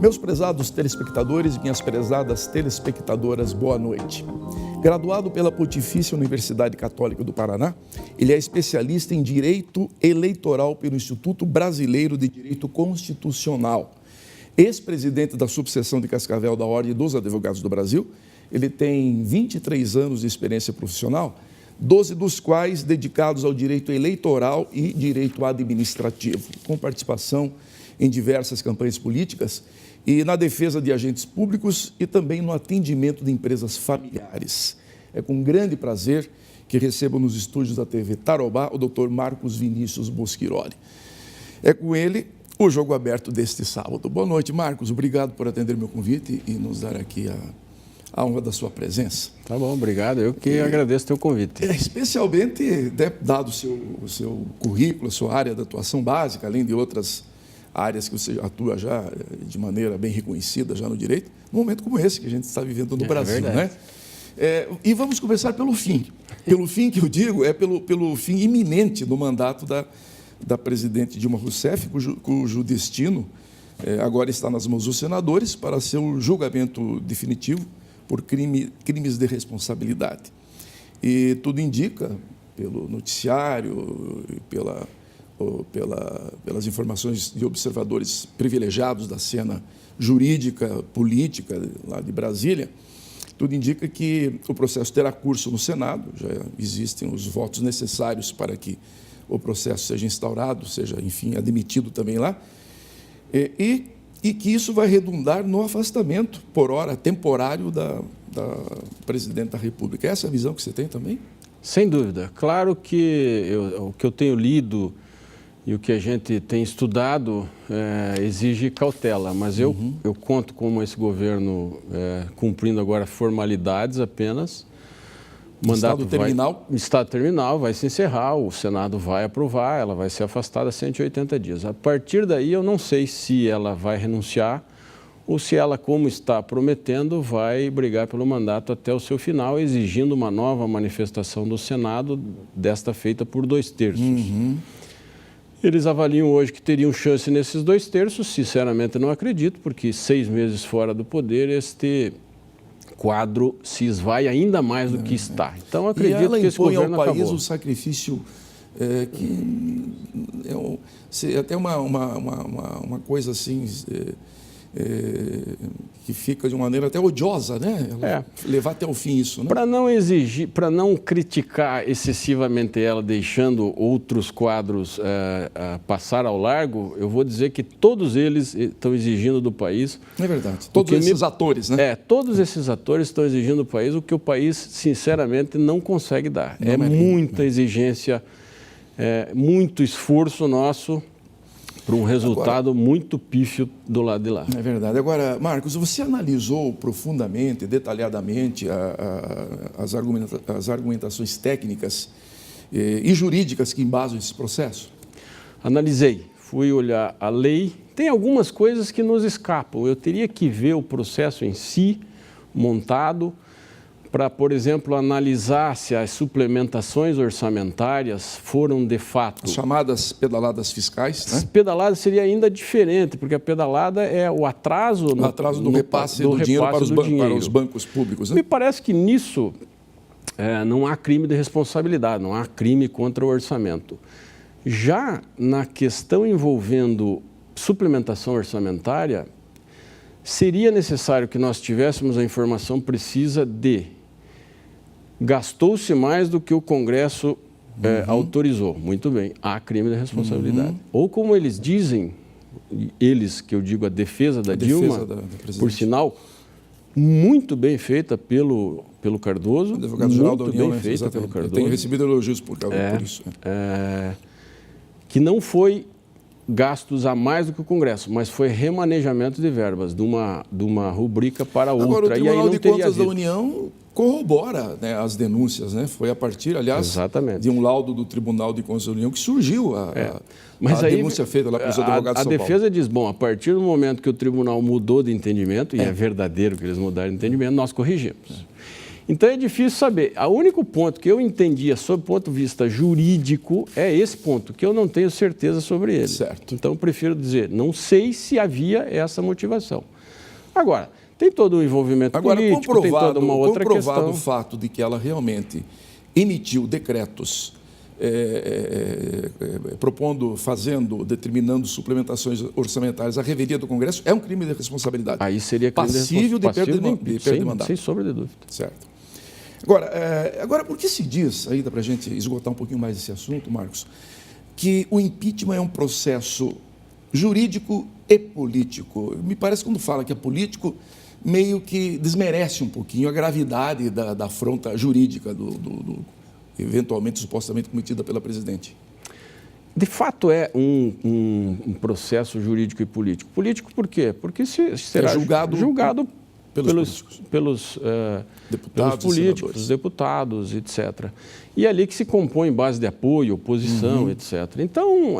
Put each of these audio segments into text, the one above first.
Meus prezados telespectadores e minhas prezadas telespectadoras, boa noite. Graduado pela Pontifícia Universidade Católica do Paraná, ele é especialista em Direito Eleitoral pelo Instituto Brasileiro de Direito Constitucional. Ex-presidente da subseção de Cascavel da Ordem dos Advogados do Brasil, ele tem 23 anos de experiência profissional, 12 dos quais dedicados ao direito eleitoral e direito administrativo, com participação em diversas campanhas políticas e na defesa de agentes públicos e também no atendimento de empresas familiares. É com grande prazer que recebo nos estúdios da TV Tarobá o Dr. Marcos Vinícius Boschiroli. É com ele o jogo aberto deste sábado. Boa noite, Marcos. Obrigado por atender meu convite e nos dar aqui a honra da sua presença. Tá bom, obrigado. Eu que agradeço o teu convite. Especialmente, dado o seu currículo, a sua área de atuação básica, além de outras áreas que você atua já de maneira bem reconhecida já no direito, num momento como esse que a gente está vivendo no Brasil, né? E vamos começar pelo fim. Pelo fim que eu digo, é pelo fim iminente do mandato da presidente Dilma Rousseff, cujo destino agora está nas mãos dos senadores para seu julgamento definitivo por crimes de responsabilidade. E tudo indica, pelo noticiário, pelas informações de observadores privilegiados da cena jurídica, política lá de Brasília, tudo indica que o processo terá curso no Senado, já existem os votos necessários para que o processo seja instaurado, seja, enfim, admitido também lá, e que isso vai redundar no afastamento, por hora, temporário da presidente da República. Essa é a visão que você tem também? Sem dúvida. Claro que o que eu tenho lido e o que a gente tem estudado exige cautela, mas eu conto com esse governo cumprindo agora formalidades apenas. Estado terminal? Estado terminal, vai se encerrar, o Senado vai aprovar, ela vai ser afastada 180 dias. A partir daí, eu não sei se ela vai renunciar ou se ela, como está prometendo, vai brigar pelo mandato até o seu final, exigindo uma nova manifestação do Senado, desta feita por 2/3. Eles avaliam hoje que teriam chance nesses 2/3, sinceramente não acredito, porque 6 meses fora do poder, este quadro se esvai ainda mais do que está. Então, acredito que esse governo acabou. E ela impõe ao país o sacrifício que é até uma coisa assim, que fica de uma maneira até odiosa, né? Levar até o fim isso, né? Para não exigir, para não criticar excessivamente ela, deixando outros quadros passar ao largo, eu vou dizer que todos eles estão exigindo do país... É verdade. Todos esses atores, né? Todos esses atores estão exigindo do país o que o país, sinceramente, não consegue dar. Muita exigência, muito esforço nosso para um resultado muito pífio do lado de lá. É verdade. Agora, Marcos, você analisou profundamente, detalhadamente as argumentações técnicas e jurídicas que embasam esse processo? Analisei, fui olhar a lei. Tem algumas coisas que nos escapam. Eu teria que ver o processo em si, montado, para, por exemplo, analisar se as suplementações orçamentárias foram de fato... As chamadas pedaladas fiscais, né? Pedalada seria ainda diferente, porque a pedalada é o atraso... O atraso do repasse do dinheiro para os bancos públicos, né? Me parece que nisso não há crime de responsabilidade, não há crime contra o orçamento. Já na questão envolvendo suplementação orçamentária, seria necessário que nós tivéssemos a informação precisa de... Gastou-se mais do que o Congresso autorizou. Muito bem, há crime de responsabilidade. Ou como eles dizem, eles, que eu digo a defesa da Dilma, por sinal, muito bem feita pelo Cardoso. Advogado-geral da União, bem feita pelo Cardoso. Eu tenho recebido elogios por isso. Que não foi gastos a mais do que o Congresso, mas foi remanejamento de verbas de uma rubrica para outra. Agora, o Tribunal e aí não de Contas da União corrobora, né, as denúncias, né? Foi a partir, aliás, de um laudo do Tribunal de Contas da União que surgiu a denúncia feita lá pelos advogados de São Paulo. A defesa diz, bom, a partir do momento que o tribunal mudou de entendimento, e é verdadeiro que eles mudaram de entendimento, nós corrigimos. Então é difícil saber. O único ponto que eu entendia sob o ponto de vista jurídico é esse ponto, que eu não tenho certeza sobre ele. Certo. Então prefiro dizer, não sei se havia essa motivação. Agora, tem todo o envolvimento político, tem toda uma outra questão. Comprovado o fato de que ela realmente emitiu decretos determinando suplementações orçamentárias à revelia do Congresso, é um crime de responsabilidade. Aí seria crime passível de perda de mandato. Sem sombra de dúvida. Certo. Agora, por que se diz, ainda para a gente esgotar um pouquinho mais esse assunto, Marcos, que o impeachment é um processo jurídico e político? Me parece que quando fala que é político, meio que desmerece um pouquinho a gravidade da afronta jurídica eventualmente, supostamente cometida pela presidente. De fato, é um processo jurídico e político. Político por quê? Porque será julgado pelos políticos, deputados, etc. E é ali que se compõe base de apoio, oposição, etc. Então,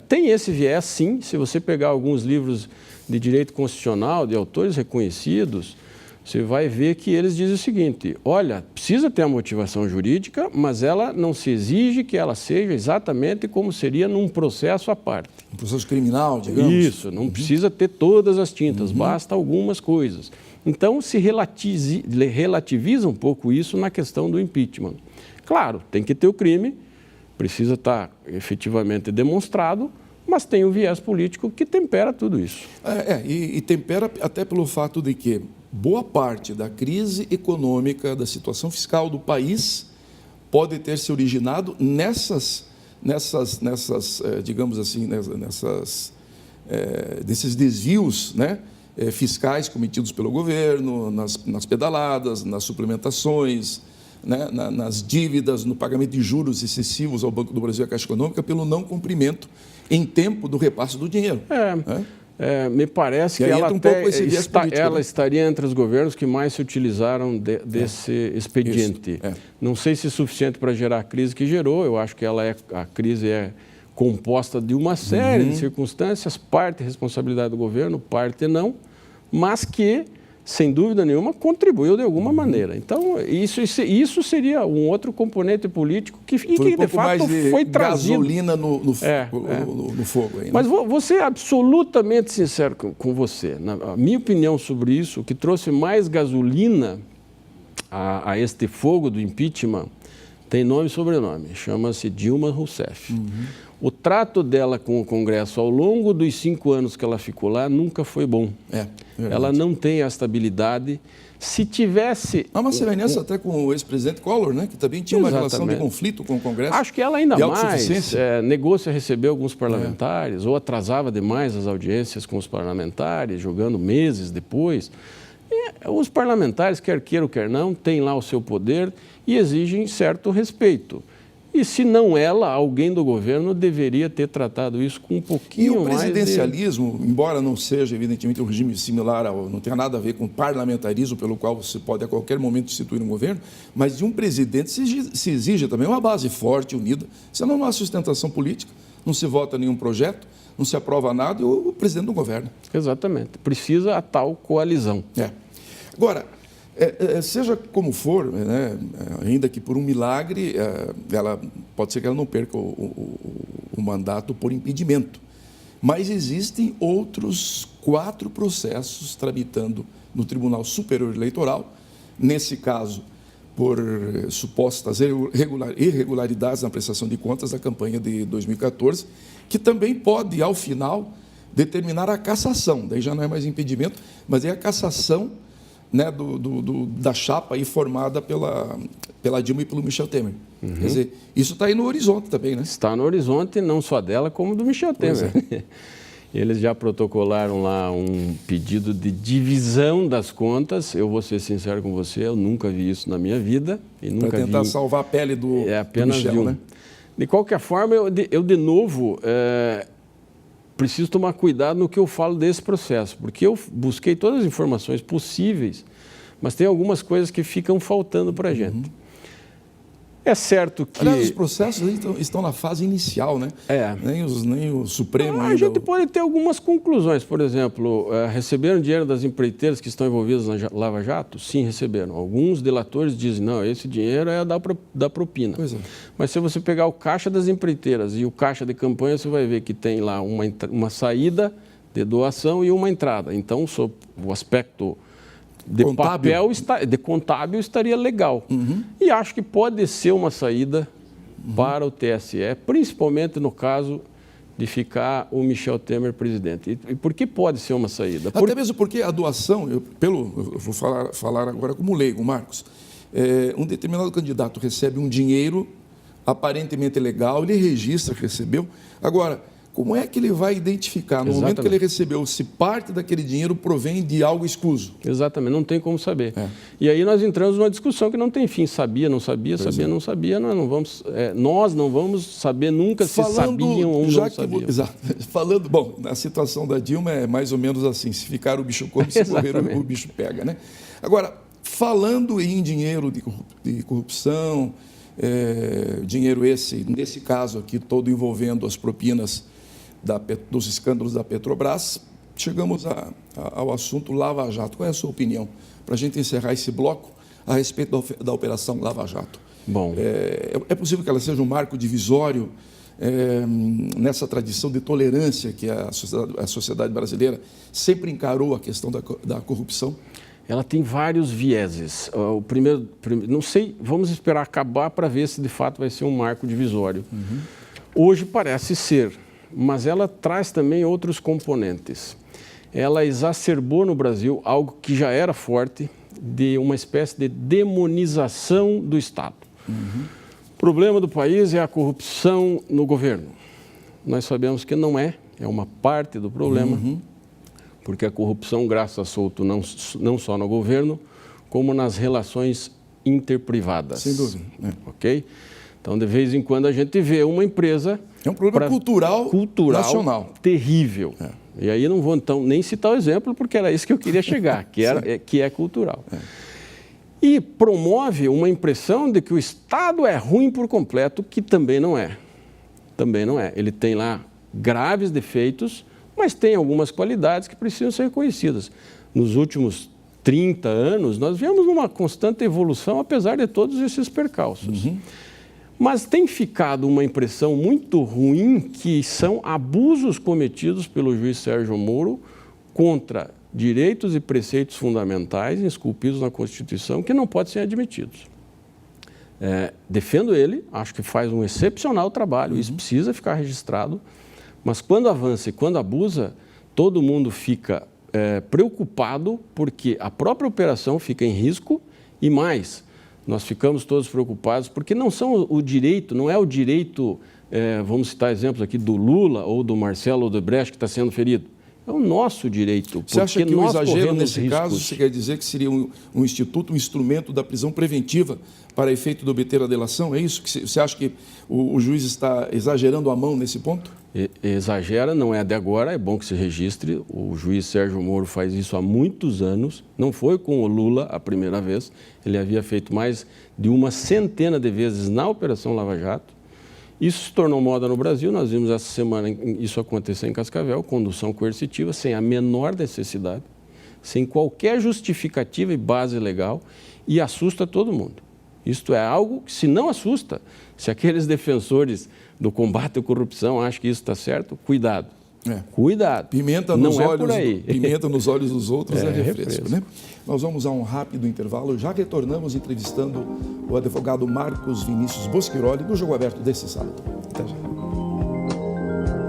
tem esse viés, sim. Se você pegar alguns livros de direito constitucional, de autores reconhecidos, você vai ver que eles dizem o seguinte: olha, precisa ter a motivação jurídica, mas ela não se exige que ela seja exatamente como seria num processo à parte. Um processo criminal, digamos? Isso, não precisa ter todas as tintas, basta algumas coisas. Então, se relativiza um pouco isso na questão do impeachment. Claro, tem que ter o crime, precisa estar efetivamente demonstrado, mas tem o viés político que tempera tudo isso. E tempera até pelo fato de que boa parte da crise econômica, da situação fiscal do país, pode ter se originado digamos assim, desses desvios, né, fiscais cometidos pelo governo, nas pedaladas, nas suplementações, né, nas dívidas, no pagamento de juros excessivos ao Banco do Brasil e à Caixa Econômica pelo não cumprimento em tempo do repasse do dinheiro. Me parece que ela estaria entre os governos que mais se utilizaram desse expediente. Não sei se é suficiente para gerar a crise que gerou. Eu acho que a crise é composta de uma série de circunstâncias, parte responsabilidade do governo, parte não, mas que, sem dúvida nenhuma, contribuiu de alguma maneira. Então, isso seria um outro componente político que de fato foi trazido. Gasolina no fogo. Aí, né? Mas vou ser absolutamente sincero com você. Na minha opinião sobre isso, o que trouxe mais gasolina a este fogo do impeachment tem nome e sobrenome. Chama-se Dilma Rousseff. O trato dela com o Congresso ao longo dos 5 anos que ela ficou lá nunca foi bom. Ela não tem a estabilidade. Se tivesse... Há uma semelhança até com o ex-presidente Collor, né? Que também tinha uma relação de conflito com o Congresso. Acho que ela ainda mais negou-se a receber alguns parlamentares ou atrasava demais as audiências com os parlamentares, jogando meses depois. Os parlamentares, quer queiram, quer não, têm lá o seu poder e exigem certo respeito. E se não ela, alguém do governo deveria ter tratado isso com um pouquinho mais. E o presidencialismo, embora não seja evidentemente um regime similar, não tenha nada a ver com o parlamentarismo pelo qual você pode a qualquer momento instituir um governo, mas de um presidente se exige também uma base forte, unida, senão não há sustentação política, não se vota nenhum projeto, não se aprova nada e o presidente não governa. Exatamente. Precisa a tal coalizão. Agora, seja como for, né, ainda que por um milagre, pode ser que ela não perca o mandato por impedimento. Mas existem outros 4 processos tramitando no Tribunal Superior Eleitoral, nesse caso, por supostas irregularidades na prestação de contas da campanha de 2014, que também pode, ao final, determinar a cassação. Daí já não é mais impedimento, mas é a cassação, né, da chapa aí formada pela Dilma e pelo Michel Temer. Quer dizer, isso está aí no horizonte também, né? Está no horizonte, não só dela, como do Michel Temer. Eles já protocolaram lá um pedido de divisão das contas. Eu vou ser sincero com você, eu nunca vi isso na minha vida. Para tentar salvar a pele do Michel, né? De qualquer forma, eu de novo... preciso tomar cuidado no que eu falo desse processo, porque eu busquei todas as informações possíveis, mas tem algumas coisas que ficam faltando para a gente. É certo que... Aliás, os processos estão na fase inicial, né? Nem o Supremo ainda... A gente pode ter algumas conclusões. Por exemplo, receberam dinheiro das empreiteiras que estão envolvidas na Lava Jato? Sim, receberam. Alguns delatores dizem, não, esse dinheiro é da propina. Pois é. Mas se você pegar o caixa das empreiteiras e o caixa de campanha, você vai ver que tem lá uma saída de doação e uma entrada. Então, o aspecto... de contábil estaria legal. E acho que pode ser uma saída para o TSE, principalmente no caso de ficar o Michel Temer presidente. E por que pode ser uma saída? Até mesmo porque a doação, eu vou falar agora como leigo, Marcos, um determinado candidato recebe um dinheiro aparentemente legal, ele registra que recebeu. Agora, como é que ele vai identificar, no momento que ele recebeu, se parte daquele dinheiro provém de algo escuso? Exatamente, não tem como saber. E aí nós entramos numa discussão que não tem fim. Sabia, não sabia, não sabia. Nós não vamos saber nunca se sabiam ou não sabiam. Falando, bom, a situação da Dilma é mais ou menos assim, se ficar o bicho come, se correr o bicho pega, né? Agora, falando em dinheiro de corrupção, dinheiro esse, nesse caso aqui, todo envolvendo as propinas dos escândalos da Petrobras, chegamos ao assunto Lava Jato. Qual é a sua opinião? Para a gente encerrar esse bloco a respeito da Operação Lava Jato. Bom, é possível que ela seja um marco divisório nessa tradição de tolerância que a sociedade brasileira sempre encarou a questão da corrupção? Ela tem vários vieses. O primeiro, não sei, vamos esperar acabar para ver se de fato vai ser um marco divisório. Hoje parece ser, mas ela traz também outros componentes. Ela exacerbou no Brasil algo que já era forte, de uma espécie de demonização do Estado. O problema do país é a corrupção no governo. Nós sabemos que não é uma parte do problema, porque a corrupção graça solto não só no governo, como nas relações interprivadas. Sem dúvida. Ok? Então, de vez em quando, a gente vê uma empresa... É um problema cultural nacional. Terrível. E aí não vou, então, nem citar o exemplo, porque era isso que eu queria chegar, que é cultural. E promove uma impressão de que o Estado é ruim por completo, que também não é. Também não é. Ele tem lá graves defeitos, mas tem algumas qualidades que precisam ser reconhecidas. Nos últimos 30 anos, nós vemos uma constante evolução, apesar de todos esses percalços. Mas tem ficado uma impressão muito ruim que são abusos cometidos pelo juiz Sérgio Moro contra direitos e preceitos fundamentais esculpidos na Constituição que não podem ser admitidos. Defendo ele, acho que faz um excepcional trabalho, isso precisa ficar registrado, mas quando avança e quando abusa, todo mundo fica preocupado porque a própria operação fica em risco e mais... Nós ficamos todos preocupados, porque não é o direito, vamos citar exemplos aqui, do Lula ou do Marcelo Odebrecht que está sendo ferido. É o nosso direito. Você acha que o exagero nesse caso, você quer dizer que seria um instituto, um instrumento da prisão preventiva para efeito de obter a delação? É isso? Você acha que o juiz está exagerando a mão nesse ponto? Exagera, não é de agora, é bom que se registre. O juiz Sérgio Moro faz isso há muitos anos. Não foi com o Lula a primeira vez. Ele havia feito mais de uma centena de vezes na Operação Lava Jato. Isso se tornou moda no Brasil. Nós vimos essa semana isso acontecer em Cascavel, condução coercitiva, sem a menor necessidade, sem qualquer justificativa e base legal, e assusta todo mundo. Isto é algo que, se não assusta, se aqueles defensores do combate à corrupção acham que isso está certo, cuidado. Cuidado. Pimenta nos olhos dos outros é refresco, né? Nós vamos a um rápido intervalo. Já retornamos entrevistando o advogado Marcos Vinícius Bosquiroli, do Jogo Aberto desse sábado. Até já.